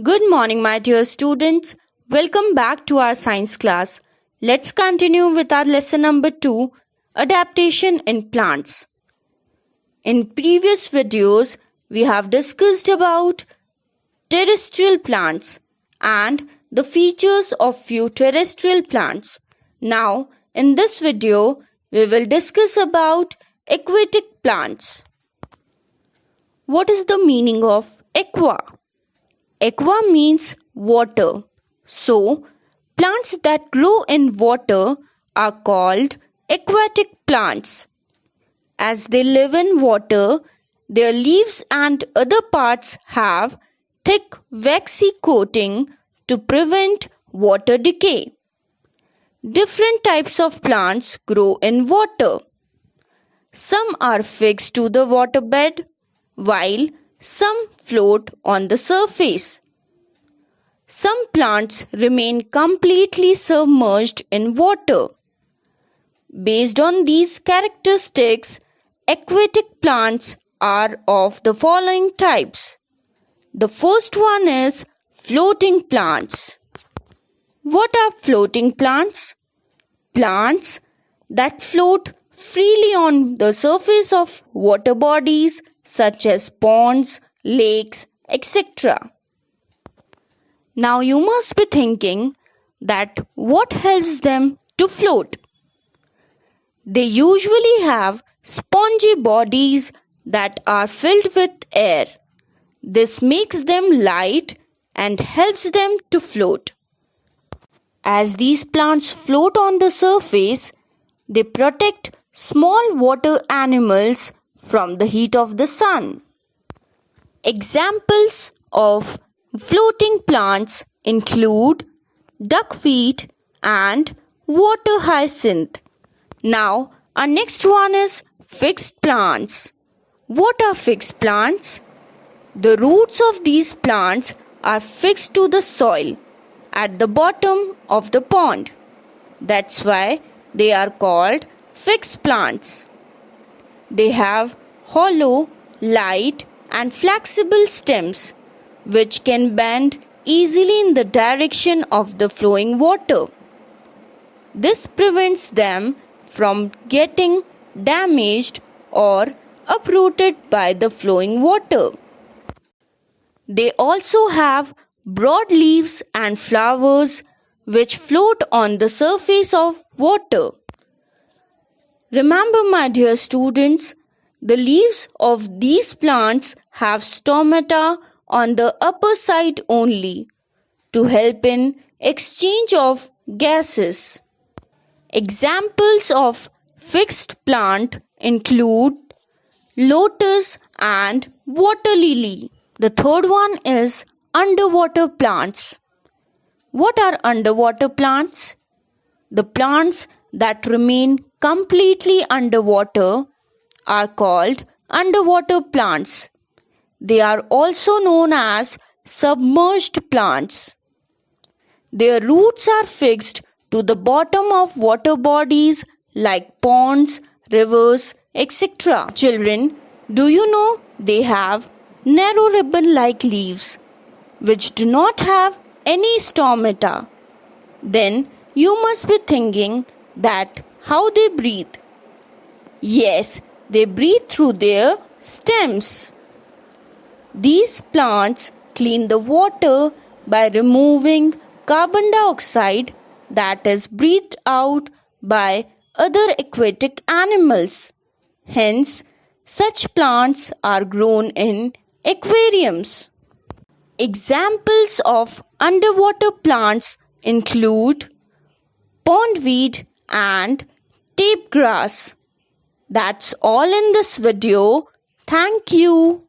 Good morning, my dear students. Welcome back to our science class. Let's continue with our lesson number 2, Adaptation in Plants. In previous videos, we have discussed about terrestrial plants and the features of few terrestrial plants. Now, in this video, we will discuss about aquatic plants. What is the meaning of aqua? Aqua means water. So, plants that grow in water are called aquatic plants. As they live in water, their leaves and other parts have thick waxy coating to prevent water decay. Different types of plants grow in water. Some are fixed to the waterbed, while some float on the surface. Some plants remain completely submerged in water. Based on these characteristics, aquatic plants are of the following types. The first one is floating plants. What are floating plants? Plants that float freely on the surface of water bodies such as ponds, lakes, etc. Now you must be thinking that what helps them to float? They usually have spongy bodies that are filled with air. This makes them light and helps them to float. As these plants float on the surface, they protect small water animals from the heat of the sun. Examples of floating plants include duckweed and water hyacinth. Now, our next one is fixed plants. What are fixed plants? The roots of these plants are fixed to the soil at the bottom of the pond. That's why they are called fixed plants. They have hollow, light, and flexible stems which can bend easily in the direction of the flowing water. This prevents them from getting damaged or uprooted by the flowing water. They also have broad leaves and flowers which float on the surface of water. Remember, my dear students, the leaves of these plants have stomata on the upper side only to help in exchange of gases. Examples of fixed plant include lotus and water lily. The third one is underwater plants. What are underwater plants? The plants that remain completely underwater are called underwater plants. They are also known as submerged plants. Their roots are fixed to the bottom of water bodies like ponds, rivers, etc. Children, do you know they have narrow ribbon-like leaves which do not have any stomata? Then you must be thinking that how they breathe. Yes, they breathe through their stems. These plants clean the water by removing carbon dioxide that is breathed out by other aquatic animals. Hence, such plants are grown in aquariums. Examples of underwater plants include pondweed and tape grass. That's all in this video. Thank you.